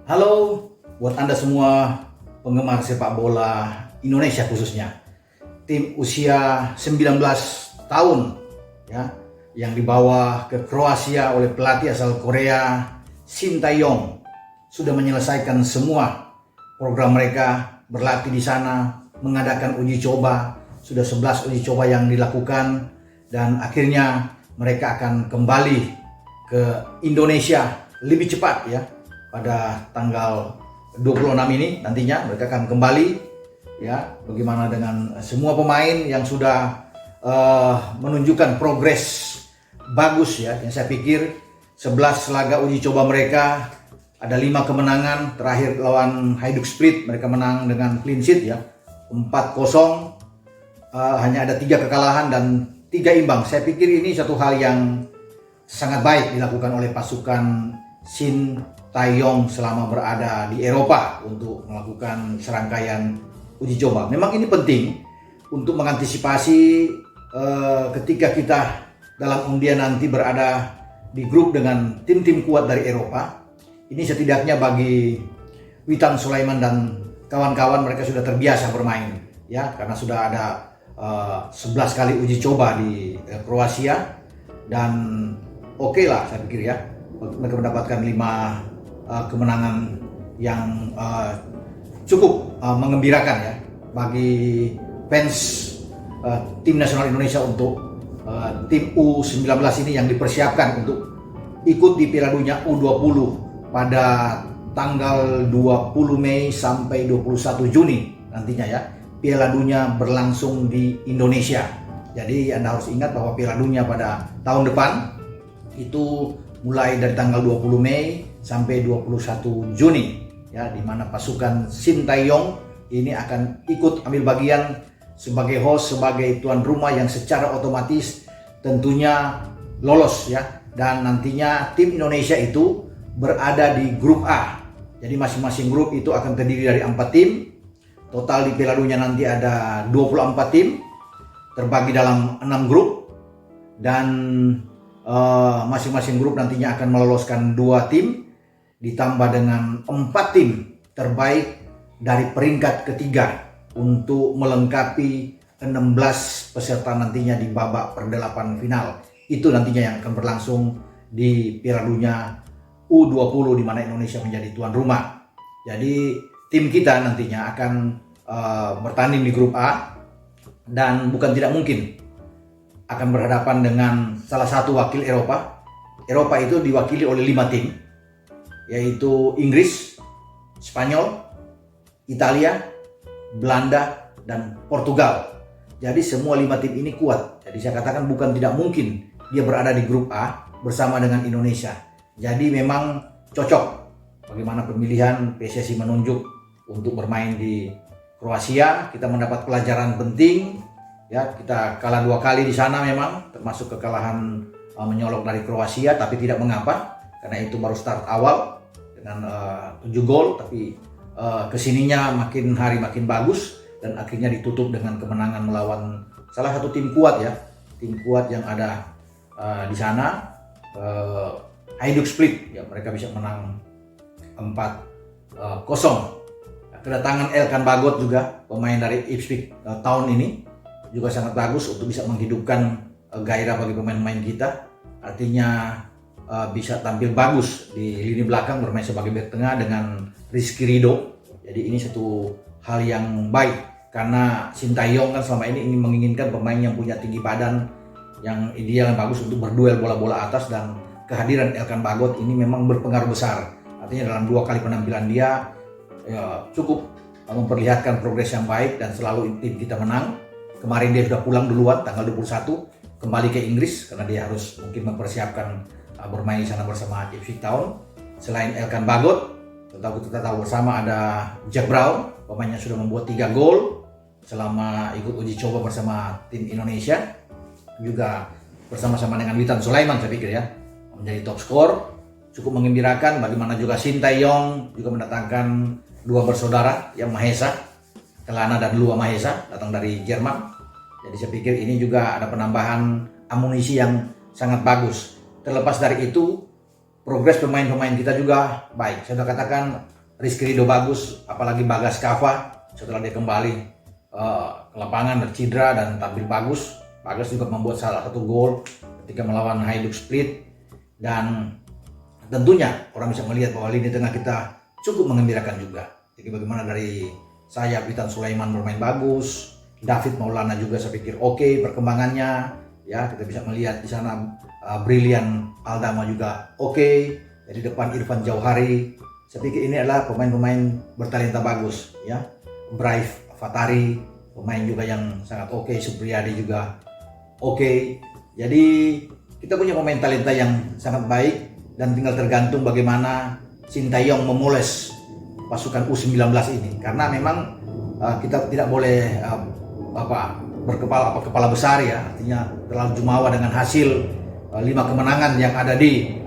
Halo buat Anda semua penggemar sepak bola Indonesia khususnya. Tim usia 19 tahun ya yang dibawa ke Kroasia oleh pelatih asal Korea Shin Tae-yong sudah menyelesaikan semua program mereka, berlatih di sana, mengadakan uji coba. Sudah 11 uji coba yang dilakukan dan akhirnya mereka akan kembali ke Indonesia lebih cepat ya. Pada tanggal 26 ini nantinya mereka akan kembali ya. Bagaimana dengan semua pemain yang sudah menunjukkan progres bagus ya. Yang saya pikir 11 laga uji coba mereka ada 5 kemenangan. Terakhir lawan Hajduk Split mereka menang dengan clean sheet ya, 4-0. Hanya ada 3 kekalahan dan 3 imbang. Saya pikir ini satu hal yang sangat baik dilakukan oleh pasukan Shin Tae-yong selama berada di Eropa untuk melakukan serangkaian uji coba. Memang ini penting untuk mengantisipasi ketika kita dalam undian nanti berada di grup dengan tim-tim kuat dari Eropa. Ini setidaknya bagi Witan Sulaiman dan kawan-kawan, mereka sudah terbiasa bermain ya, karena sudah ada 11 kali uji coba di Kroasia dan oke lah saya pikir ya. Mereka mendapatkan 5 kemenangan yang cukup mengembirakan ya bagi fans tim nasional Indonesia untuk tim U19 ini yang dipersiapkan untuk ikut di Piala Dunia U20 pada tanggal 20 Mei sampai 21 Juni nantinya ya. Piala Dunia berlangsung di Indonesia. Jadi Anda harus ingat bahwa Piala Dunia pada tahun depan itu mulai dari tanggal 20 Mei sampai 21 Juni ya, di mana pasukan Shin Tae-yong ini akan ikut ambil bagian sebagai host, sebagai tuan rumah yang secara otomatis tentunya lolos ya. Dan nantinya tim Indonesia itu berada di grup A. Jadi masing-masing grup itu akan terdiri dari 4 tim. Total di Piala Dunia nanti ada 24 tim terbagi dalam 6 grup dan masing-masing grup nantinya akan meloloskan 2 tim ditambah dengan 4 tim terbaik dari peringkat ketiga untuk melengkapi 16 peserta nantinya di babak perdelapan final. Itu nantinya yang akan berlangsung di Piala Dunia U20 di mana Indonesia menjadi tuan rumah. Jadi tim kita nantinya akan bertanding di grup A dan bukan tidak mungkin akan berhadapan dengan salah satu wakil Eropa. Eropa itu diwakili oleh 5 tim, yaitu Inggris, Spanyol, Italia, Belanda, dan Portugal. Jadi semua 5 tim ini kuat. Jadi saya katakan bukan tidak mungkin dia berada di grup A bersama dengan Indonesia. Jadi memang cocok bagaimana pemilihan PSSI menunjuk untuk bermain di Kroasia. Kita mendapat pelajaran penting. Ya, kita kalah 2 kali di sana memang, termasuk kekalahan menyolok dari Kroasia, tapi tidak mengapa karena itu baru start awal dengan 7 gol, tapi kesininya makin hari makin bagus dan akhirnya ditutup dengan kemenangan melawan salah satu tim kuat ya, tim kuat yang ada di sana, Hajduk Split ya, mereka bisa menang 4-0. Kedatangan Elkan Bagot juga pemain dari Ipswich Town ini juga sangat bagus untuk bisa menghidupkan gairah bagi pemain-pemain kita. Artinya bisa tampil bagus di lini belakang bermain sebagai bek tengah dengan Rizky Ridho. Jadi ini satu hal yang baik karena Shin Tae-yong kan selama ini ingin menginginkan pemain yang punya tinggi badan, yang ideal, yang bagus untuk berduel bola-bola atas, dan kehadiran Elkan Bagot ini memang berpengaruh besar. Artinya dalam 2 kali penampilan dia ya, cukup memperlihatkan progres yang baik dan selalu tim kita menang. Kemarin dia sudah pulang duluan tanggal 21 kembali ke Inggris karena dia harus mungkin mempersiapkan bermain di sana bersama Ipswich Town. Selain Elkan Bagot, kita tahu bersama ada Jack Brown, pemainnya sudah membuat 3 gol selama ikut uji coba bersama tim Indonesia. Juga bersama-sama dengan Witan Sulaiman saya pikir ya, menjadi top skor. Cukup mengembirakan. Bagaimana juga Shin Tae-yong juga mendatangkan 2 bersaudara yang Mahesa, Kelana dan Lua Mahesa, datang dari Jerman. Jadi saya pikir ini juga ada penambahan amunisi yang sangat bagus. Terlepas dari itu, progres pemain-pemain kita juga baik. Saya sudah katakan Rizky Ridho bagus, apalagi Bagas Kava setelah dia kembali ke lapangan bercedera dan tampil bagus. Bagas juga membuat salah satu gol ketika melawan Hajduk Split, dan tentunya orang bisa melihat bahwa lini tengah kita cukup mengembirakan juga. Jadi bagaimana dari sayap Witan Sulaiman bermain bagus, David Maulana juga saya pikir oke perkembangannya, ya kita bisa melihat di sana Brilian Aldama juga oke. Jadi depan Irfan Jauhari, saya pikir ini adalah pemain-pemain bertalenta bagus, ya. Brave Fatari, pemain juga yang sangat oke. Supriyadi juga oke. Jadi kita punya pemain talenta yang sangat baik, dan tinggal tergantung bagaimana Sintayong memoles pasukan U19 ini, karena memang kita tidak boleh kepala besar, ya, artinya terlalu jumawa dengan hasil 5 kemenangan yang ada di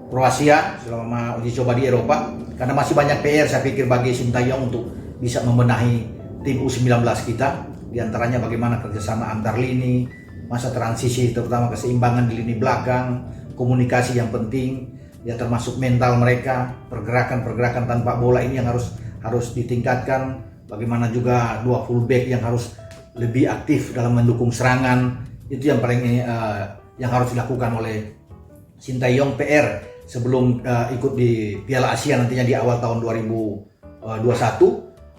Kroasia selama uji coba di Eropa, karena masih banyak PR saya pikir bagi Sintayong untuk bisa membenahi tim U19 kita, diantaranya bagaimana kerjasama antar lini, masa transisi terutama keseimbangan di lini belakang, komunikasi yang penting, ya termasuk mental mereka, pergerakan tanpa bola ini yang harus ditingkatkan, bagaimana juga dua fullback yang harus lebih aktif dalam mendukung serangan, itu yang paling yang harus dilakukan oleh Sintayong PR sebelum ikut di Piala Asia nantinya di awal tahun 2021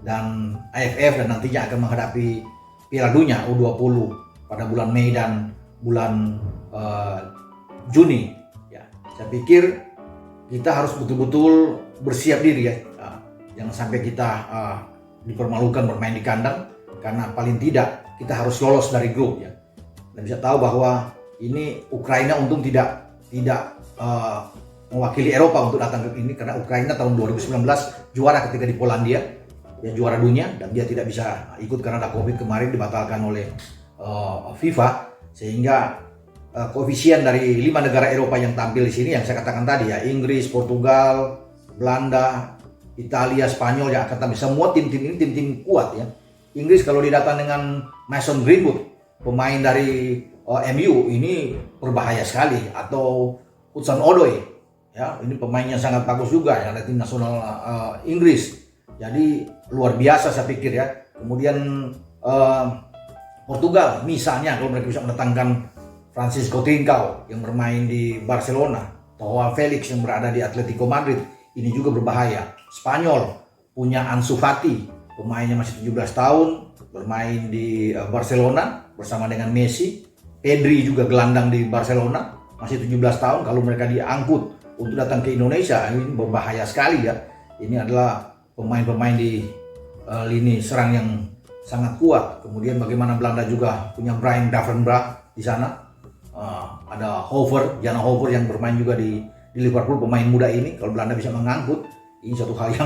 dan AFF, dan nantinya akan menghadapi Piala Dunia U20 pada bulan Mei dan bulan Juni. Ya, saya pikir kita harus betul-betul bersiap diri, ya, jangan sampai kita dipermalukan bermain di kandang, karena paling tidak kita harus lolos dari grup, ya. Dan bisa tahu bahwa ini Ukraina untung tidak mewakili Eropa untuk datang ke ini, karena Ukraina tahun 2019 juara ketika di Polandia, ya juara dunia, dan dia tidak bisa ikut karena ada COVID kemarin dibatalkan oleh FIFA, sehingga koefisien dari 5 negara Eropa yang tampil di sini yang saya katakan tadi, ya, Inggris, Portugal, Belanda, Italia, Spanyol, ya akan tampil. Semua tim-tim ini tim-tim kuat, ya. Inggris kalau didatang dengan Mason Greenwood, pemain dari MU, ini berbahaya sekali, atau Hudson Odoi, ya ini pemainnya sangat bagus juga, ya, dari tim nasional Inggris. Jadi luar biasa saya pikir, ya. Kemudian Portugal misalnya kalau mereka bisa mendatangkan Francisco Trincao yang bermain di Barcelona, Joao Felix yang berada di Atletico Madrid, ini juga berbahaya. Spanyol punya Ansu Fati, pemainnya masih 17 tahun, bermain di Barcelona bersama dengan Messi. Pedri juga gelandang di Barcelona, masih 17 tahun. Kalau mereka diangkut untuk datang ke Indonesia, ini berbahaya sekali, ya. Ini adalah pemain-pemain di lini serang yang sangat kuat. Kemudian bagaimana Belanda juga punya Brian Davenbra di sana. Ada Jana Hover yang bermain juga di Liverpool, pemain muda ini. Kalau Belanda bisa mengangkut, ini satu hal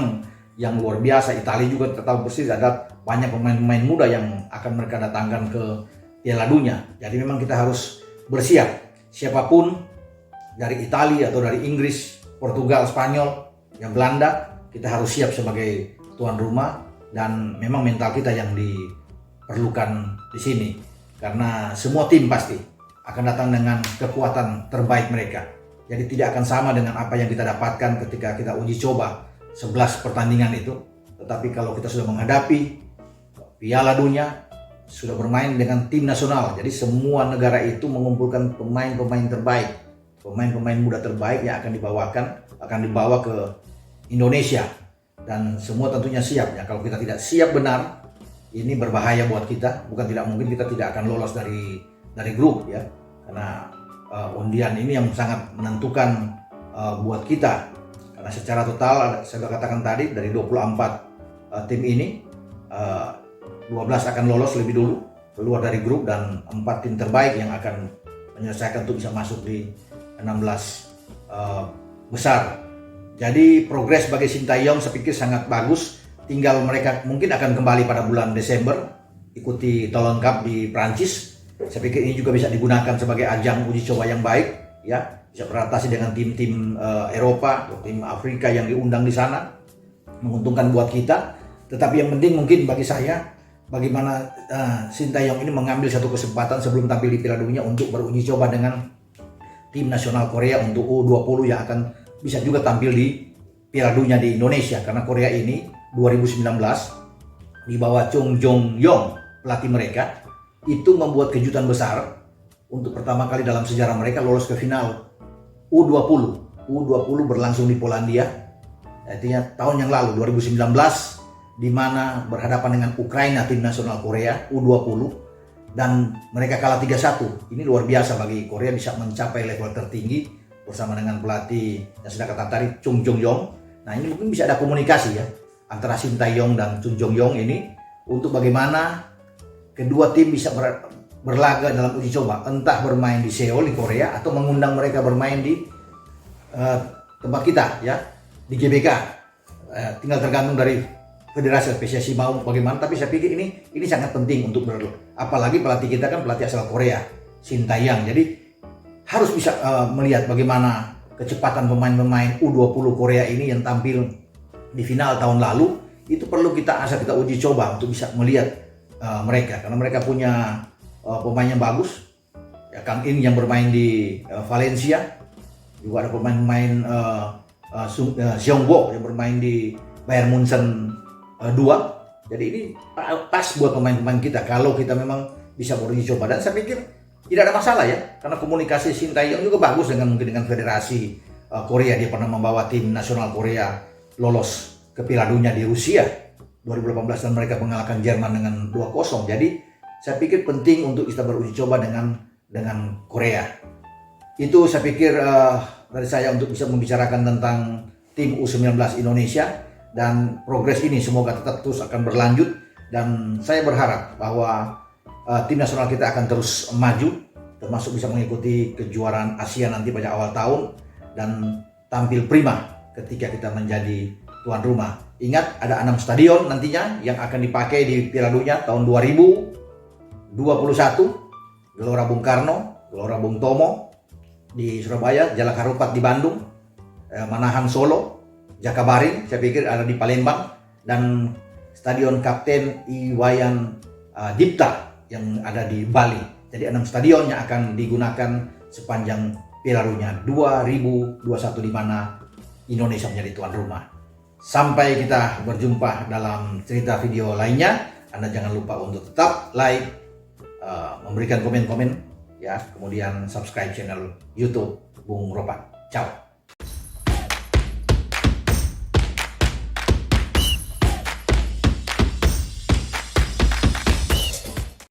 yang luar biasa. Italia juga tahu persis ada banyak pemain-pemain muda yang akan mereka datangkan ke Piala Dunia. Jadi memang kita harus bersiap. Siapapun dari Italia atau dari Inggris, Portugal, Spanyol, yang Belanda, kita harus siap sebagai tuan rumah, dan memang mental kita yang diperlukan di sini, karena semua tim pasti akan datang dengan kekuatan terbaik mereka. Jadi tidak akan sama dengan apa yang kita dapatkan ketika kita uji coba 11 pertandingan itu. Tetapi kalau kita sudah menghadapi Piala Dunia, sudah bermain dengan tim nasional, jadi semua negara itu mengumpulkan pemain-pemain terbaik, pemain-pemain muda terbaik yang akan dibawa ke Indonesia, dan semua tentunya siap, ya. Kalau kita tidak siap benar, ini berbahaya buat kita. Bukan tidak mungkin kita tidak akan lolos dari grup, ya, karena undian ini yang sangat menentukan buat kita, karena secara total saya sudah katakan tadi dari 24 tim ini 12 akan lolos lebih dulu keluar dari grup, dan 4 tim terbaik yang akan menyelesaikan untuk bisa masuk di 16 besar. Jadi progres bagi Sintayong saya pikir sangat bagus. Tinggal mereka mungkin akan kembali pada bulan Desember ikuti Toulon Cup di Prancis. Saya pikir ini juga bisa digunakan sebagai ajang uji coba yang baik, ya, bisa beradaptasi dengan tim-tim Eropa atau tim Afrika yang diundang di sana, menguntungkan buat kita. Tetapi yang penting mungkin bagi saya, bagaimana Sintayong ini mengambil satu kesempatan sebelum tampil di Piala Dunia untuk beruji coba dengan tim nasional Korea untuk U20 yang akan bisa juga tampil di Piala Dunia di Indonesia, karena Korea ini 2019 di bawah Chung Jong-yong, pelatih mereka, itu membuat kejutan besar untuk pertama kali dalam sejarah mereka lolos ke final U20. U20 berlangsung di Polandia, artinya tahun yang lalu 2019, di mana berhadapan dengan Ukraina, tim nasional Korea U20, dan mereka kalah 3-1. Ini luar biasa bagi Korea bisa mencapai level tertinggi bersama dengan pelatih yang sudah kata tadi, Chung Jong-yong. Nah, ini mungkin bisa ada komunikasi ya antara Shin Tae-yong dan Chung Jong-yong ini untuk bagaimana kedua tim bisa berlaga dalam uji coba, entah bermain di Seoul di Korea atau mengundang mereka bermain di tempat kita ya, di GBK. Tinggal tergantung dari federasi PSSI mau bagaimana, tapi saya pikir ini sangat penting untuk apalagi pelatih kita kan pelatih asal Korea, Shin Tae-yong. Jadi harus bisa melihat bagaimana kecepatan pemain-pemain U20 Korea ini yang tampil di final tahun lalu. Itu perlu kita uji coba untuk bisa melihat mereka, karena mereka punya pemain yang bagus ya, Kang In yang bermain di Valencia, juga ada pemain-pemain Seongbo yang bermain di Bayern Munchen 2. Jadi ini pas buat pemain-pemain kita kalau kita memang bisa beruji coba, dan saya pikir tidak ada masalah ya, karena komunikasi Shin Tae-yong juga bagus dengan federasi Korea. Dia pernah membawa tim nasional Korea lolos ke Piala Dunia di Rusia 2018 dan mereka mengalahkan Jerman dengan 2-0. Jadi saya pikir penting untuk kita beruji coba dengan Korea. Itu saya pikir dari saya untuk bisa membicarakan tentang tim U19 Indonesia, dan progres ini semoga tetap terus akan berlanjut, dan saya berharap bahwa tim nasional kita akan terus maju, termasuk bisa mengikuti kejuaraan Asia nanti pada awal tahun dan tampil prima ketika kita menjadi tuan rumah. Ingat, ada 6 stadion nantinya yang akan dipakai di Piala Dunia tahun 2021. Gelora Bung Karno, Gelora Bung Tomo di Surabaya, Jalak Harupat di Bandung, Manahan Solo, Jakabaring saya pikir ada di Palembang, dan Stadion Kapten Iwayan Dipta yang ada di Bali. Jadi 6 stadion yang akan digunakan sepanjang Piala Dunia 2021 di mana Indonesia menjadi tuan rumah. Sampai kita berjumpa dalam cerita video lainnya. Anda jangan lupa untuk tetap like, memberikan komen-komen ya, kemudian subscribe channel YouTube Bung Ropan. Ciao.